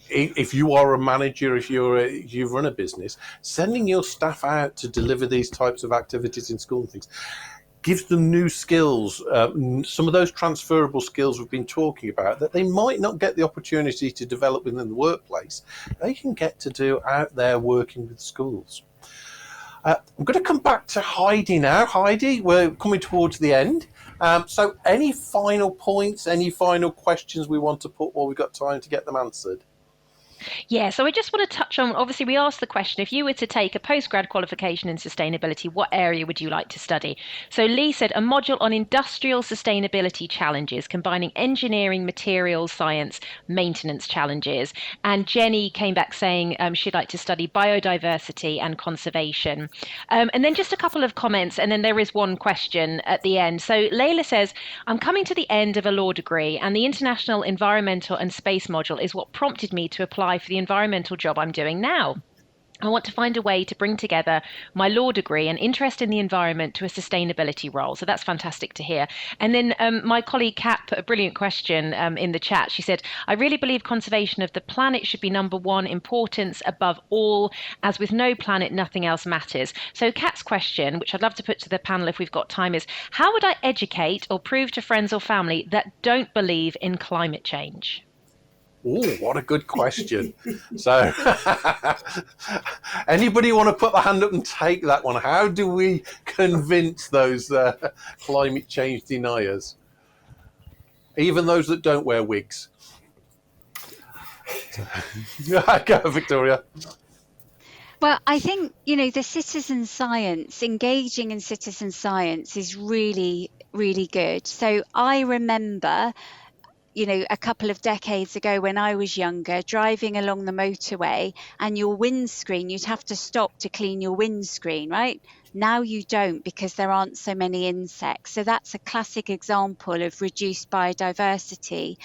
[SPEAKER 1] if you are a manager, if you run a business, sending your staff out to deliver these types of activities in school and things gives them new skills, some of those transferable skills we've been talking about that they might not get the opportunity to develop within the workplace, they can get to do out there working with schools. I'm going to come back to Heidi now. Heidi, we're coming towards the end. So any final points, any final questions we want to put while we've got time to get them answered?
[SPEAKER 2] Yeah, so I just want to touch on, obviously, we asked the question, if you were to take a postgrad qualification in sustainability, what area would you like to study? So Lee said a module on industrial sustainability challenges, combining engineering, materials, science, maintenance challenges. And Jenny came back saying she'd like to study biodiversity and conservation. And then just a couple of comments, and then there is one question at the end. So Layla says, I'm coming to the end of a law degree, and the International Environmental and Space module is what prompted me to apply for the environmental job I'm doing now. I want to find a way to bring together my law degree and interest in the environment to a sustainability role. So that's fantastic to hear. And then my colleague Kat put a brilliant question in the chat. She said, I really believe conservation of the planet should be number one importance above all, as with no planet, nothing else matters. So Kat's question, which I'd love to put to the panel if we've got time, is how would I educate or prove to friends or family that don't believe in climate change?
[SPEAKER 1] Oh, what a good question. So, anybody want to put the hand up and take that one? How do we convince those climate change deniers? Even those that don't wear wigs. Go, Victoria.
[SPEAKER 3] Well, I think, the citizen science, engaging in citizen science is really, really good. So I remember, a couple of decades ago when I was younger, driving along the motorway and your windscreen, you'd have to stop to clean your windscreen, right? Now you don't, because there aren't so many insects. So that's a classic example of reduced biodiversity.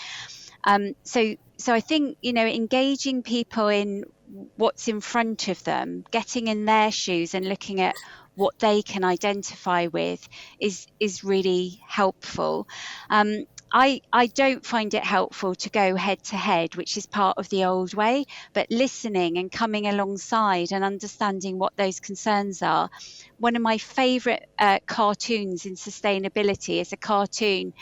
[SPEAKER 3] So I think, engaging people in what's in front of them, getting in their shoes and looking at what they can identify with is really helpful. I don't find it helpful to go head to head, which is part of the old way, but listening and coming alongside and understanding what those concerns are. One of my favourite cartoons in sustainability is a cartoon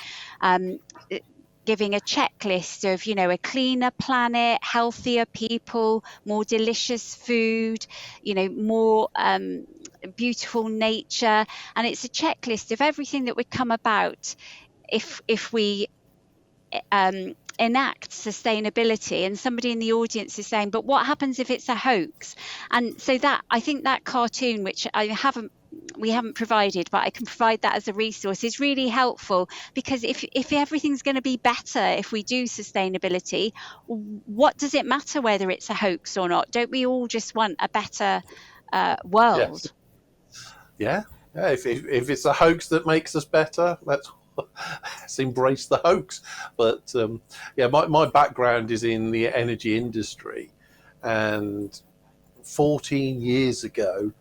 [SPEAKER 3] giving a checklist of, a cleaner planet, healthier people, more delicious food, more beautiful nature. And it's a checklist of everything that would come about if we enact sustainability. And somebody in the audience is saying, but what happens if it's a hoax? And so that, I think that cartoon, which we haven't provided, but I can provide that as a resource, is really helpful, because if everything's going to be better if we do sustainability, what does it matter whether it's a hoax or not? Don't we all just want a better world?
[SPEAKER 1] Yes. Yeah. If it's a hoax that makes us better, let's embrace the hoax. But my background is in the energy industry, and 14 years ago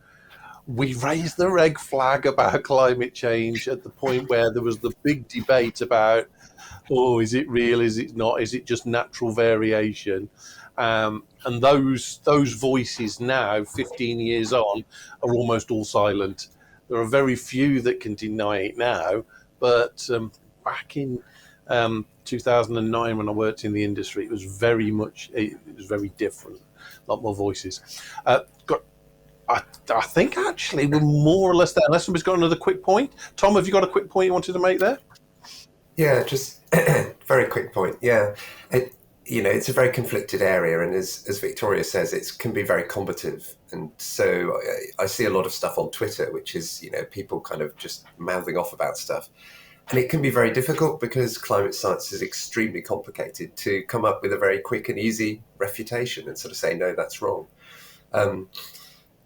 [SPEAKER 1] we raised the red flag about climate change at the point where there was the big debate about, is it real, is it not, is it just natural variation? And those voices now, 15 years on, are almost all silent. There are very few that can deny it now, but back in 2009, when I worked in the industry, it was very different. A lot more voices. I think actually we're more or less there, unless somebody's got another quick point. Tom, have you got a quick point you wanted to make there?
[SPEAKER 4] Yeah, just very quick point. Yeah, it's a very conflicted area, and as Victoria says, it can be very combative. And so I see a lot of stuff on Twitter, which is, people kind of just mouthing off about stuff. And it can be very difficult because climate science is extremely complicated to come up with a very quick and easy refutation and sort of say, no, that's wrong.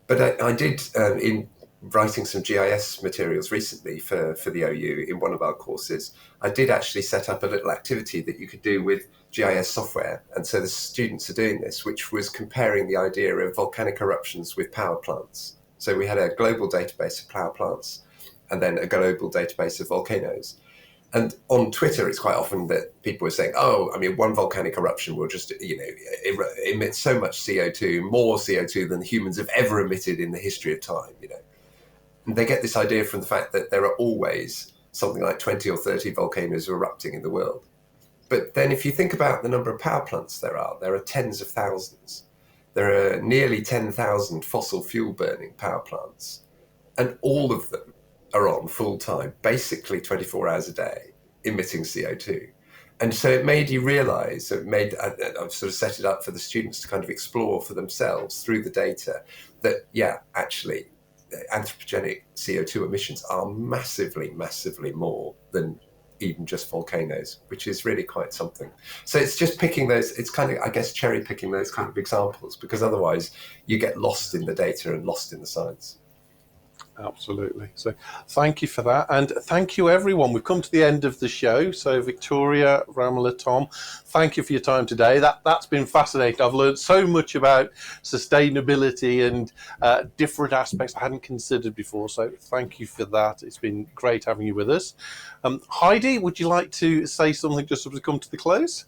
[SPEAKER 4] But I did, in writing some GIS materials recently for the OU in one of our courses, I did actually set up a little activity that you could do with GIS software. And so the students are doing this, which was comparing the idea of volcanic eruptions with power plants. So we had a global database of power plants and then a global database of volcanoes. And on Twitter, it's quite often that people are saying, one volcanic eruption will just, emit so much CO2, more CO2 than humans have ever emitted in the history of time, And they get this idea from the fact that there are always something like 20 or 30 volcanoes erupting in the world. But then if you think about the number of power plants there are tens of thousands. There are nearly 10,000 fossil fuel burning power plants, and all of them are on full time, basically 24 hours a day, emitting CO2. And so it made you realise, I've sort of set it up for the students to kind of explore for themselves through the data that, yeah, actually, anthropogenic CO2 emissions are massively, massively more than even just volcanoes, which is really quite something. So it's just picking those, it's kind of, I guess, cherry picking those kind of examples, because otherwise you get lost in the data and lost in the science.
[SPEAKER 1] Absolutely. So thank you for that. And thank you, everyone. We've come to the end of the show. So Victoria, Ramala, Tom, thank you for your time today. That's been fascinating. I've learned so much about sustainability and different aspects I hadn't considered before. So thank you for that. It's been great having you with us. Heidi, would you like to say something just as we come to the close?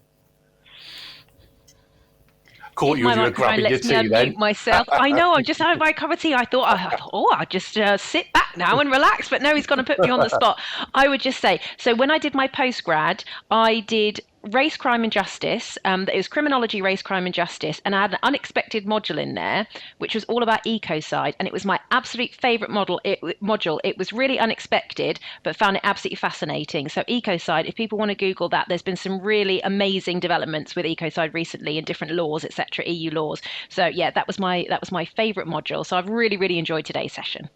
[SPEAKER 1] Caught you as you were grabbing your tea then.
[SPEAKER 2] Myself. I know, I'm just having my cup of tea. I thought, I'll just sit back now and relax. But no, he's going to put me on the spot. I would just say, so when I did my postgrad, I did race, crime and justice. It was criminology, race, crime and justice. And I had an unexpected module in there, which was all about ecocide. And it was my absolute favourite module. It was really unexpected, but found it absolutely fascinating. So ecocide, if people want to Google that, there's been some really amazing developments with ecocide recently in different laws, etc., EU laws. So yeah, that was my favourite module. So I've really, really enjoyed today's session.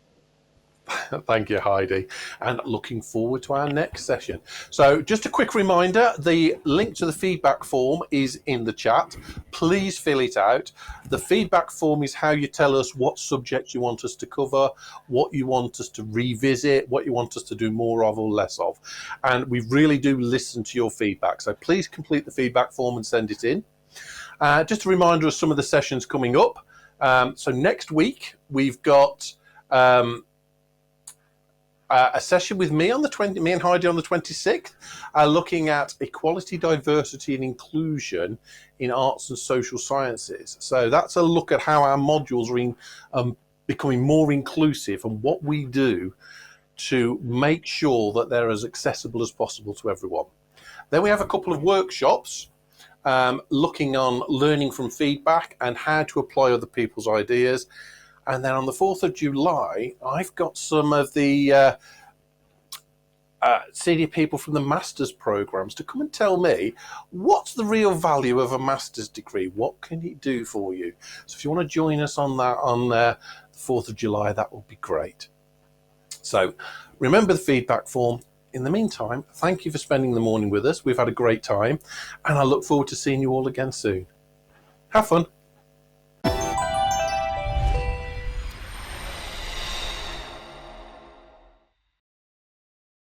[SPEAKER 1] Thank you, Heidi, and looking forward to our next session. So just a quick reminder, the link to the feedback form is in the chat. Please fill it out. The feedback form is how you tell us what subjects you want us to cover, what you want us to revisit, what you want us to do more of or less of. And we really do listen to your feedback. So please complete the feedback form and send it in. Just a reminder of some of the sessions coming up. So next week, we've got a session with me and Heidi on the 26th, looking at equality, diversity and inclusion in arts and social sciences. So that's a look at how our modules are becoming more inclusive and what we do to make sure that they're as accessible as possible to everyone. Then we have a couple of workshops looking on learning from feedback and how to apply other people's ideas. And then on the 4th of July, I've got some of the senior people from the master's programs to come and tell me what's the real value of a master's degree. What can it do for you? So if you want to join us on that on the 4th of July, that would be great. So remember the feedback form. In the meantime, thank you for spending the morning with us. We've had a great time, and I look forward to seeing you all again soon. Have fun.